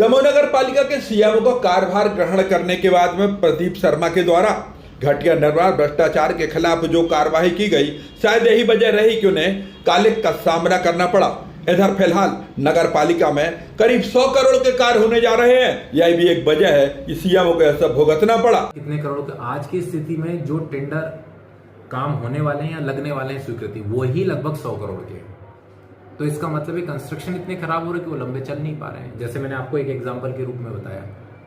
दमोह नगर पालिका के सीएमओ का कार्यभार ग्रहण करने के बाद में प्रदीप शर्मा के द्वारा घटिया निर्माण भ्रष्टाचार के खिलाफ जो कार्रवाई की गई, शायद यही वजह रही कि उन्हें काले का सामना करना पड़ा। इधर फिलहाल नगर पालिका में करीब 100 करोड़ के कार्य होने जा रहे हैं। यह भी एक वजह है कि सीएमओ को ऐसा भुगतना पड़ा। कितने करोड़ के आज की स्थिति में जो टेंडर काम होने वाले हैं या लगने वाले हैं स्वीकृति, वो ही लगभग 100 करोड़ के हैं। तो इसका मतलब है कंस्ट्रक्शन इतने खराब हो रहे कि वो लंबे चल नहीं पा रहे हैं। जैसे मैंने आपको एक एग्जांपल के रूप में बताया,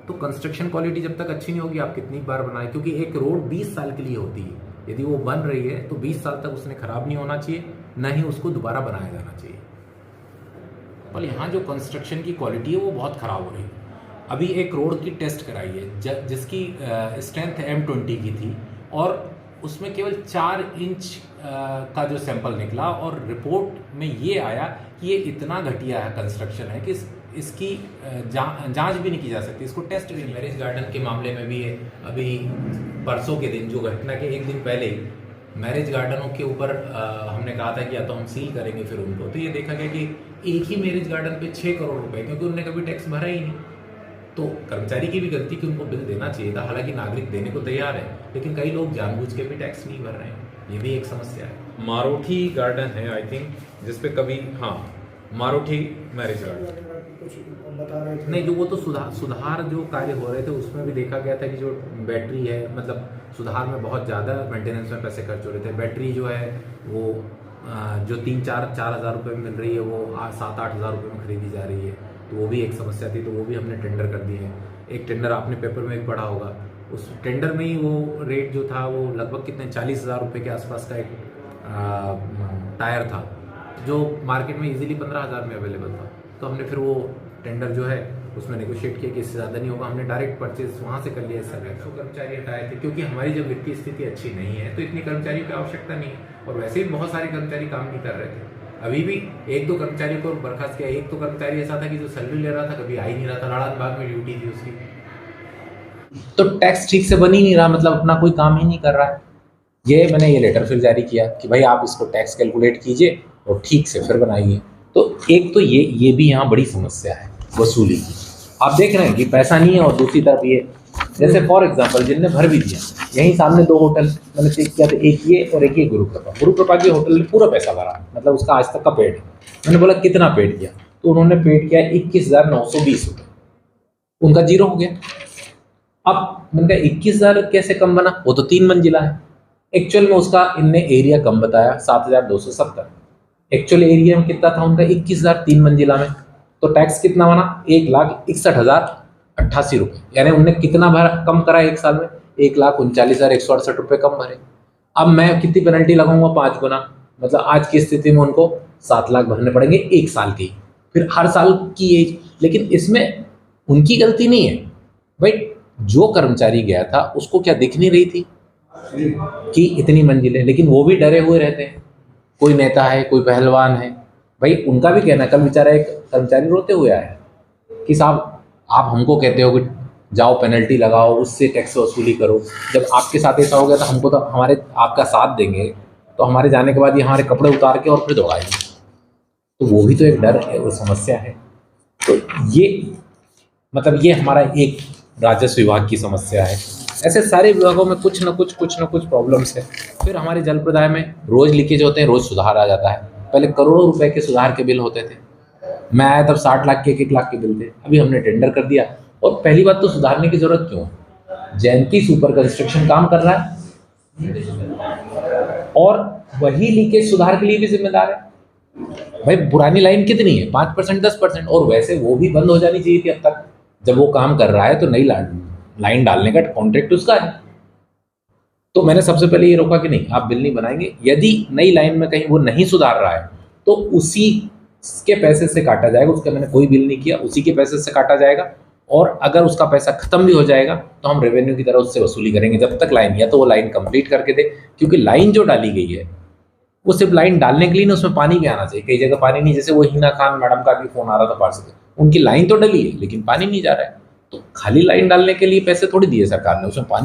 तो कंस्ट्रक्शन क्वालिटी जब तक अच्छी नहीं होगी आप कितनी बार बनाए, क्योंकि एक रोड 20 साल के लिए होती है। यदि वो बन रही है तो 20 साल तक उसने खराब नहीं होना चाहिए, न ही उसको दोबारा बनाया जाना चाहिए। पर यहाँ जो कंस्ट्रक्शन की क्वालिटी है वो बहुत खराब हो रही है। अभी एक रोड की टेस्ट कराई है जिसकी स्ट्रेंथ M20 की थी और उसमें केवल 4 इंच का जो सैंपल निकला और रिपोर्ट में ये आया कि ये इतना घटिया है कंस्ट्रक्शन है कि इसकी जांच भी नहीं की जा सकती, इसको टेस्ट भी नहीं। मैरिज गार्डन के मामले में भी है, अभी परसों के दिन जो घटना के एक दिन पहले मैरिज गार्डनों के ऊपर हमने कहा था कि या तो हम सील करेंगे फिर उनको, तो ये देखा गया कि एक ही मैरिज गार्डन पे 6 करोड़ रुपए, क्योंकि उन्होंने कभी टैक्स भरा ही नहीं। तो कर्मचारी की भी गलती कि उनको बिल देना चाहिए था, हालांकि नागरिक देने को तैयार है, लेकिन कई लोग जानबूझ के भी टैक्स नहीं भर रहे हैं। ये भी एक समस्या है। मारोठी गार्डन है आई थिंक, जिसपे कभी मारोठी मैरिज गार्डन बता रहे थे। नहीं, जो वो तो सुधार जो कार्य हो रहे थे उसमें भी देखा गया था कि जो बैटरी है, मतलब सुधार में बहुत ज़्यादा मेंटेनेंस में पैसे खर्च हो रहे थे। बैटरी जो है वो जो 3-4 हज़ार रुपये में मिल रही है वो 7-8 हज़ार रुपये में खरीदी जा रही है, तो वो भी एक समस्या थी। तो वो भी हमने टेंडर कर दिए हैं। एक टेंडर आपने पेपर में भी पढ़ा होगा, उस टेंडर में ही वो रेट जो था वो लगभग कितने 40 हज़ार रुपये के आसपास का एक टायर था, जो मार्केट में इजीली 15 हज़ार में अवेलेबल था। तो हमने फिर वो टेंडर जो है उसमें नेगोशिएट किया कि इससे ज़्यादा नहीं होगा, हमने डायरेक्ट परचेज वहाँ से कर लिया। इस समय तो कर्मचारी हटाए थे, क्योंकि हमारी जब वित्तीय स्थिति अच्छी नहीं है तो इतनी कर्मचारियों की आवश्यकता नहीं है, और वैसे भी बहुत सारे कर्मचारी काम नहीं कर रहे थे। अभी भी 1-2 कर्मचारी को बर्खास्त किया। एक तो कर्मचारी ऐसा था कि जो सैलरी ले रहा था, कभी आ ही नहीं रहा था, लाड़ान बाग में ड्यूटी थी उसकी। तो टैक्स ठीक से बन ही नहीं रहा, मतलब अपना कोई काम ही नहीं कर रहा है। मैंने ये लेटर फिर जारी किया कि भाई आप इसको टैक्स कैलकुलेट कीजिए और ठीक से फिर बनाइए। तो एक तो ये भी यहाँ बड़ी समस्या है वसूली की। आप देख रहे हैं कि पैसा नहीं है, और दूसरी तरफ ये जैसे फॉर एग्जांपल जिनने भर भी दिया, यहीं सामने 2 होटल मैंने चेक किया था, एक ये और एक ये गुरुकृपा के होटल ने पूरा पैसा भरा, मतलब उसका आज तक का पेड। मैंने बोला कितना पेड किया, तो उन्होंने पेड किया 21,920 रुपये, उनका जीरो हो गया। अब मैंने कहा 21,000 कैसे कम बना, वो तो 3 मंजिला है। एक्चुअल में उसका इनने एरिया कम बताया 7,270, एक्चुअल एरिया में कितना था उनका 21,000 3 मंजिला में। तो टैक्स कितना बना 1,61,088 रुपये, यानी उनने कितना भरा कम करा एक साल में 1,39,168 रुपये कम भरे। अब मैं कितनी पेनल्टी लगाऊंगा 5 गुना, मतलब आज की स्थिति में उनको 7 लाख भरने पड़ेंगे एक साल की, फिर हर साल की एज। लेकिन इसमें उनकी गलती नहीं है भाई, जो कर्मचारी गया था उसको क्या दिख नहीं रही थी कि इतनी मंजिल है, लेकिन वो भी डरे हुए रहते हैं। कोई नेता है, कोई पहलवान है, भाई उनका भी कहना। कल बेचारा एक कर्मचारी रोते हुए आया कि साहब आप हमको कहते हो कि जाओ पेनल्टी लगाओ, उससे टैक्स वसूली करो, जब आपके साथ ऐसा हो गया तो हमको तो हमारे आपका साथ देंगे, तो हमारे जाने के बाद ये हमारे कपड़े उतार के और फिर दौड़ाएंगे। तो वो भी तो एक डर है और समस्या है। तो ये हमारा एक राजस्व विभाग की समस्या है। ऐसे सारे विभागों में कुछ न कुछ प्रॉब्लम्स है। फिर हमारे जल प्रदाय में रोज लीकेज होते हैं, रोज सुधार आ जाता है। पहले करोड़ों रुपए के सुधार के बिल होते थे, मैं आया तब 60 लाख के 1 लाख के बिल थे। अभी हमने टेंडर कर दिया, और पहली बात तो सुधारने की जरूरत क्यों है, जयंती सुपर कंस्ट्रक्शन काम कर रहा है और वही लीकेज सुधार के लिए भी जिम्मेदार है। भाई पुरानी लाइन कितनी है 5% 10%, और वैसे वो भी बंद हो जानी चाहिए थी अब तक। जब वो काम कर रहा है तो नई लाइन डालने का कॉन्ट्रैक्ट उसका है। तो मैंने सबसे पहले ये रोका कि नहीं, आप बिल नहीं बनाएंगे। यदि नई लाइन में कहीं वो नहीं सुधार रहा है तो उसी के पैसे से काटा जाएगा। उसका मैंने कोई बिल नहीं किया, उसी के पैसे से काटा जाएगा। और अगर उसका पैसा खत्म भी हो जाएगा तो हम रेवेन्यू की तरह उससे वसूली करेंगे, जब तक लाइन, या तो वो लाइन कंप्लीट करके दे, क्योंकि लाइन जो डाली गई है वो सिर्फ लाइन डालने के लिए ना, उसमें पानी भी आना चाहिए। कई जगह पानी नहीं, जैसे वो हिना खान मैडम का भी फोन आ रहा था पार्सल, उनकी लाइन तो डली है लेकिन पानी नहीं जा रहा है। तो खाली लाइन डालने के लिए पैसे थोड़ी दिए सरकार ने, उसमें पानी